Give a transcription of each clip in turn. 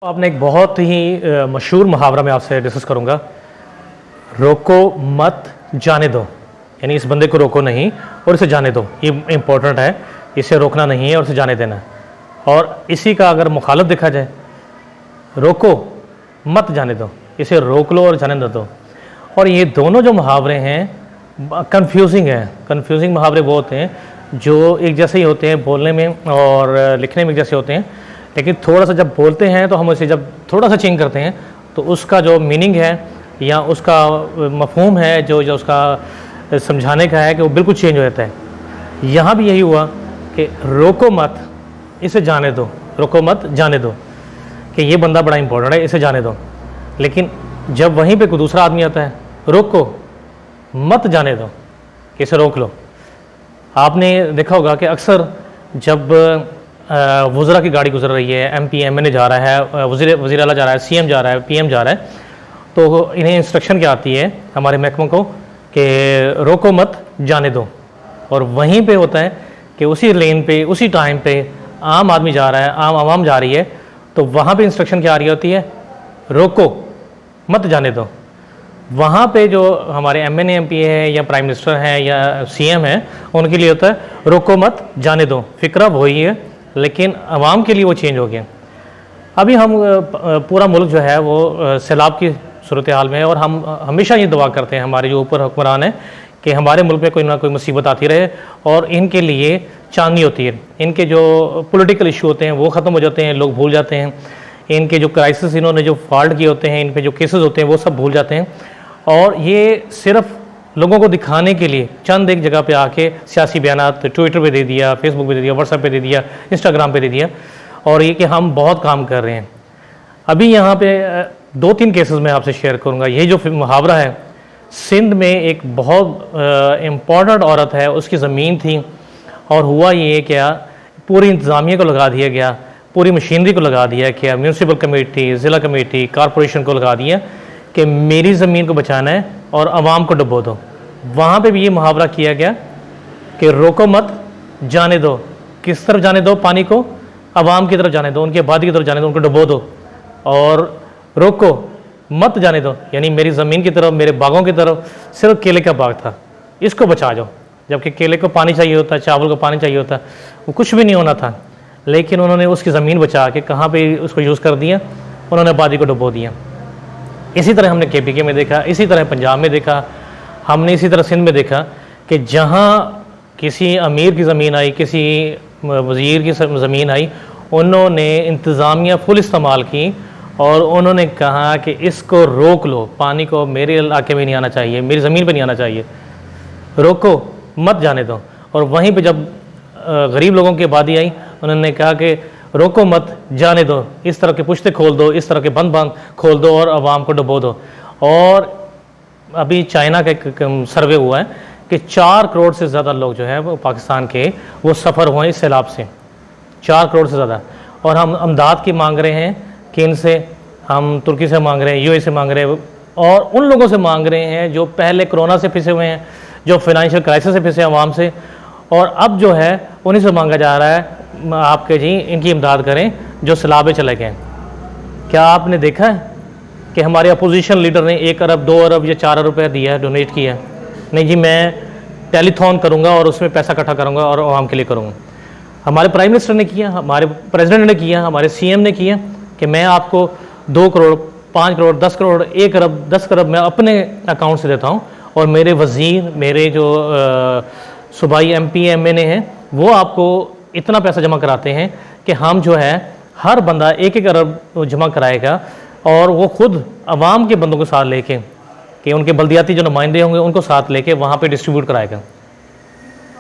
आपने एक बहुत ही मशहूर मुहावरा मैं आपसे डिस्कस करूंगा। रोको मत जाने दो, यानी इस बंदे को रोको नहीं और इसे जाने दो। ये इम्पोर्टेंट है, इसे रोकना नहीं है और इसे जाने देना है। और इसी का अगर मुखालफ देखा जाए, रोको मत जाने दो, इसे रोक लो और जाने न दो। और ये दोनों जो मुहावरे हैं कंफ्यूजिंग हैं। कंफ्यूजिंग मुहावरे वो होते हैं जो एक जैसे ही होते हैं, बोलने में और लिखने में एक जैसे होते हैं, लेकिन थोड़ा सा जब बोलते हैं तो हम उसे जब थोड़ा सा चेंज करते हैं तो उसका जो मीनिंग है या उसका मफहूम है, जो उसका समझाने का है, कि वो बिल्कुल चेंज हो जाता है। यहाँ भी यही हुआ कि रोको मत, इसे जाने दो। रोको मत जाने दो कि ये बंदा बड़ा इंपॉर्टेंट है, इसे जाने दो। लेकिन जब वहीं पे कोई दूसरा आदमी आता है, रोको मत जाने दो कि इसे रोक लो। आपने देखा होगा कि अक्सर जब वज़रा की गाड़ी गुजर रही है, MP MNA जा रहा है, वज़ीर आला जा रहा है, CM जा रहा है, PM जा रहा है, तो इन्हें इंस्ट्रक्शन क्या आती है हमारे महकमों को कि रोको मत जाने दो। और वहीं पे होता है कि उसी लेन पे उसी टाइम पे आम आदमी जा रहा है, आम आवाम जा रही है, तो वहाँ पे इंस्ट्रक्शन क्या आ रही होती है, रोको मत जाने दो। वहाँ पे जो हमारे MNA MP है या प्राइम मिनिस्टर हैं या CM है, उनके लिए होता है रोको मत जाने दो। फ़िक्रा वही है, लेकिन आवाम के लिए वो चेंज हो गया। अभी हम पूरा मुल्क जो है वो सैलाब की सूरत हाल में है, और हम हमेशा ये दुआ करते हैं हमारे जो ऊपर हुक्मरान है कि हमारे मुल्क में कोई ना कोई मुसीबत आती रहे और इनके लिए चांदनी होती है। इनके जो पॉलिटिकल इशू होते हैं वो ख़त्म हो जाते हैं, लोग भूल जाते हैं। इनके जो क्राइसिस, इन्होंने जो फॉल्ट किए होते हैं, इन पे जो केसेस होते हैं वो सब भूल जाते हैं। और ये सिर्फ लोगों को दिखाने के लिए चंद एक जगह पे आके सियासी बयानात ट्विटर पे दे दिया, फेसबुक पे दे दिया, व्हाट्सएप पे दे दिया, इंस्टाग्राम पे दे दिया, और ये कि हम बहुत काम कर रहे हैं। अभी यहाँ पे 2-3 केसेस मैं आपसे शेयर करूँगा। ये जो मुहावरा है, सिंध में एक बहुत इम्पॉर्टेंट औरत है, उसकी ज़मीन थी, और हुआ ये क्या, पूरी इंतज़ामिया को लगा दिया गया, पूरी मशीनरी को लगा दिया गया, म्यूनसिपल कमेटी, ज़िला कमेटी, कॉरपोरेशन को लगा दिया कि मेरी ज़मीन को बचाना है और आवाम को डुबो दो। वहाँ पे भी ये मुहावरा किया गया कि रोको मत जाने दो। किस तरफ जाने दो? पानी को आवाम की तरफ जाने दो, उनकी आबादी की तरफ जाने दो, उनको डुबो दो। और रोको मत जाने दो, यानी मेरी ज़मीन की तरफ, मेरे बागों की तरफ सिर्फ केले का बाग था, इसको बचा जाओ। जबकि केले को पानी चाहिए होता है, चावल को पानी चाहिए होता है, वो कुछ भी नहीं होना था, लेकिन उन्होंने उसकी ज़मीन बचा के कहाँ पर उसको यूज़ कर दिया, उन्होंने आबादी को डुबो दिया। इसी तरह हमने KPK में देखा, इसी तरह पंजाब में देखा, हमने इसी तरह सिंध में देखा कि जहाँ किसी अमीर की ज़मीन आई, किसी वज़ीर की ज़मीन आई, उन्होंने इंतज़ामिया फुल इस्तेमाल की और उन्होंने कहा कि इसको रोक लो, पानी को मेरे इलाके में नहीं आना चाहिए, मेरी ज़मीन पे नहीं आना चाहिए, रोको मत जाने दो। और वहीं पे जब गरीब लोगों की आबादी आई, उन्होंने कहा कि रोको मत जाने दो, इस तरह के पुश्ते खोल दो, इस तरह के बंद खोल दो और आवाम को डुबो दो। और अभी चाइना का एक सर्वे हुआ है कि 4 करोड़ से ज़्यादा लोग जो है वो पाकिस्तान के वो सफ़र हुए इस सैलाब से, 4 करोड़ से ज़्यादा। और हम अमदाद की मांग रहे हैं कि इनसे, हम तुर्की से मांग रहे हैं, UAE से मांग रहे हैं, और उन लोगों से मांग रहे हैं जो पहले कोरोना से फंसे हुए हैं, जो फाइनेंशियल क्राइसिस से फंसे आवाम से, और अब जो है उन्हीं से मांगा जा रहा है आपके जी इनकी इमदाद करें जो सैलाबे चले गए। क्या आपने देखा है कि हमारे अपोजिशन लीडर ने 1 अरब 2 अरब या 4 अरब रुपये दिया है, डोनेट किया है? नहीं जी, मैं टेलीथॉन करूंगा और उसमें पैसा इकट्ठा करूंगा और आवाम के लिए करूंगा। हमारे प्राइम मिनिस्टर ने किया, हमारे प्रेसिडेंट ने किया, हमारे CM ने किया कि मैं आपको 2 करोड़ 5 करोड़ 10 करोड़ 1 अरब 10 अरब मैं अपने अकाउंट से देता हूँ, और मेरे वज़ीर, मेरे जो सूबाई MP MNA हैं, वो आपको इतना पैसा जमा कराते हैं कि हम जो है हर बंदा 1-1 अरब जमा कराएगा, और वो खुद आवाम के बंदों को साथ लेके, कि उनके बल्दियाती जो नुमाइंदे होंगे उनको साथ लेके वहाँ पे डिस्ट्रीब्यूट कराएगा।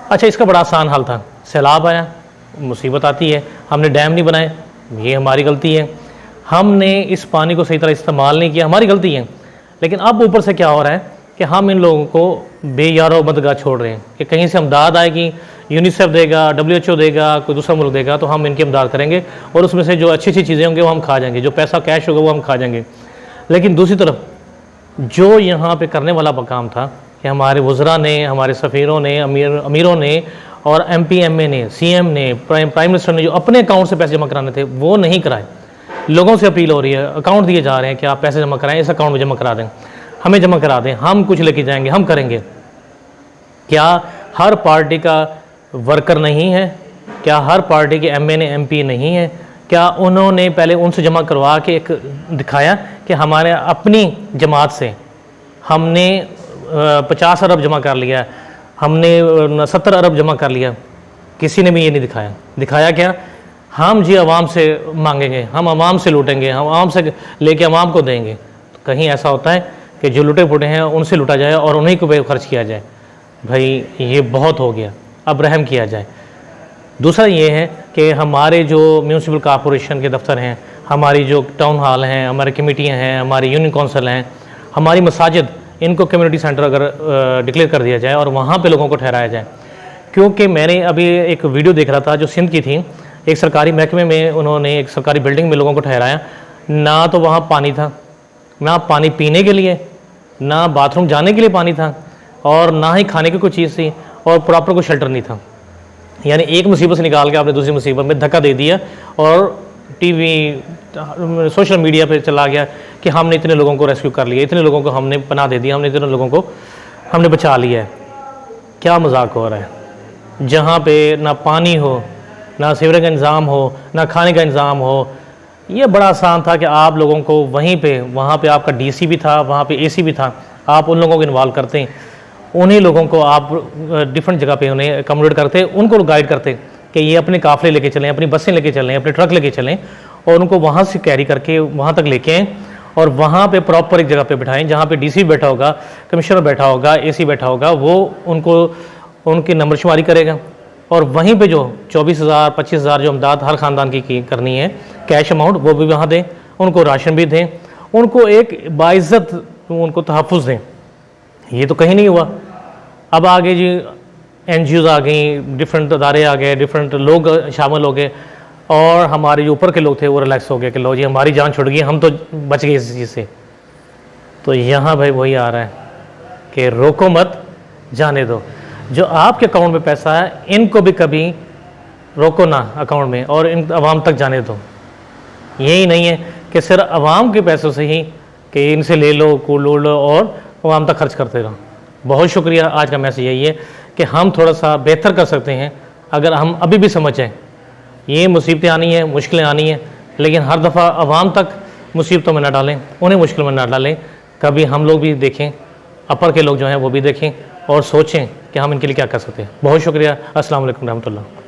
अच्छा, इसका बड़ा आसान हल था। सैलाब आया, मुसीबत आती है, हमने डैम नहीं बनाए, ये हमारी गलती है, हमने इस पानी को सही तरह इस्तेमाल नहीं किया, हमारी गलती है। लेकिन अब ऊपर से क्या हो रहा है कि हम इन लोगों को बेयारो मददगार छोड़ रहे हैं कि कहीं से इमदाद आएगी, UNICEF देगा, WHO देगा, कोई दूसरा मुल्क देगा, तो हम इनकी इमदाद करेंगे, और उसमें से जो अच्छी अच्छी चीज़ें होंगी वो हम खा जाएंगे, जो पैसा कैश होगा वो हम खा जाएंगे। लेकिन दूसरी तरफ जो यहाँ पे करने वाला काम था कि हमारे वज़रा ने, हमारे सफ़ीरों ने, अमीरों ने, और MP MNA ने, CM ने, प्राइम मिनिस्टर ने जो अपने अकाउंट से पैसे जमा कराने थे वो नहीं कराए। लोगों से अपील हो रही है, अकाउंट दिए जा रहे हैं कि आप पैसे जमा कराएं, इस अकाउंट में जमा करा दें, हमें जमा करा दें, हम कुछ लेके जाएंगे, हम करेंगे। क्या हर पार्टी का वर्कर नहीं है? क्या हर पार्टी के एमएनए एमपी नहीं है? क्या उन्होंने पहले उनसे जमा करवा के एक दिखाया कि हमारे अपनी जमात से हमने 50 अरब जमा कर लिया, हमने 70 अरब जमा कर लिया? किसी ने भी ये नहीं दिखाया। दिखाया क्या? हम जी आवाम से मांगेंगे, हम आवाम से लूटेंगे, हम आवाम से लेके आवाम को देंगे। तो कहीं ऐसा होता है कि जो लुटे पुटे हैं उनसे लूटा जाए और उन्हीं को पे खर्च किया जाए? भाई ये बहुत हो गया, अब रहम किया जाए। दूसरा ये है कि हमारे जो म्यूनसिपल कॉरपोरेशन के दफ्तर हैं, हमारी जो टाउन हॉल हैं, हमारी कमेटियाँ हैं, हमारी यूनियन कौंसिल हैं, हमारी मसाजिद, इनको कम्युनिटी सेंटर अगर डिक्लेयर कर दिया जाए और वहाँ पे लोगों को ठहराया जाए। क्योंकि मैंने अभी एक वीडियो देख रहा था जो सिंध की थी, एक सरकारी महकमे में उन्होंने एक सरकारी बिल्डिंग में लोगों को ठहराया, ना तो वहाँ पानी था, ना पानी पीने के लिए, ना बाथरूम जाने के लिए पानी था, और ना ही खाने की कोई चीज़ थी, और प्रॉपर कोई शेल्टर नहीं था। यानी एक मुसीबत से निकाल के आपने दूसरी मुसीबत में धक्का दे दिया और टीवी सोशल मीडिया पे चला गया कि हमने इतने लोगों को रेस्क्यू कर लिया, इतने लोगों को हमने पनाह दे दिया, हमने इतने लोगों को हमने बचा लिया है। क्या मजाक हो रहा है? जहाँ पे ना पानी हो, ना सीवरेज का इंतज़ाम हो, ना खाने का इंतज़ाम हो। ये बड़ा आसान था कि आप लोगों को वहीं पे, वहाँ पे आपका डीसी भी था, वहाँ पे एसी भी था, आप उन लोगों को इन्वॉल्व करते, उन्हीं लोगों को आप डिफरेंट जगह पे उन्हें अकोमोडेट करते, उनको गाइड करते कि ये अपने काफ़िले लेके चलें, अपनी बसें लेके चलें, अपने ट्रक लेके चलें, और उनको वहाँ से कैरी करके वहाँ तक लेके आएँ और वहाँ पे प्रॉपर एक जगह पे बिठाएं जहाँ पे डीसी बैठा होगा, कमिश्नर बैठा होगा, एसी बैठा होगा, वो उनको उनकी नंबरशुमारी करेगा। और वहीं पे जो 24,000 25,000 जो अमदाद हर ख़ानदान की करनी है कैश अमाउंट, वो भी वहाँ दें, उनको राशन भी दें, उनको एक बाइज़्ज़त उनको तहफ़्फ़ुज़ दें। ये तो कहीं नहीं हुआ। अब आगे जी NGOs आ गई, डिफरेंट अदारे आ गए, डिफरेंट लोग शामिल हो गए, और हमारे जो ऊपर के लोग थे वो रिलैक्स हो गए कि लो जी हमारी जान छुट गई, हम तो बच गए इस चीज़ से। तो यहाँ भाई वही आ रहा है कि रोको मत, जाने दो। जो आपके अकाउंट में पैसा है इनको भी कभी रोको ना अकाउंट में, और इन आवाम तक जाने दो। यही नहीं है कि सिर्फ आवाम के पैसों से ही कि इनसे ले लो, कूल लो और आवाम तक खर्च करते रहो। बहुत शुक्रिया। आज का मैसेज यही है कि हम थोड़ा सा बेहतर कर सकते हैं अगर हम अभी भी समझ जाएँ। ये मुसीबतें आनी है, मुश्किलें आनी है, लेकिन हर दफ़ा आवाम तक मुसीबतों में ना डालें, उन्हें मुश्किल में ना डालें। कभी हम लोग भी देखें, अपर के लोग जो हैं वो भी देखें और सोचें कि हम इनके लिए क्या कर सकते हैं। बहुत शुक्रिया। अस्सलाम वालेकुम रहमतुल्लाह।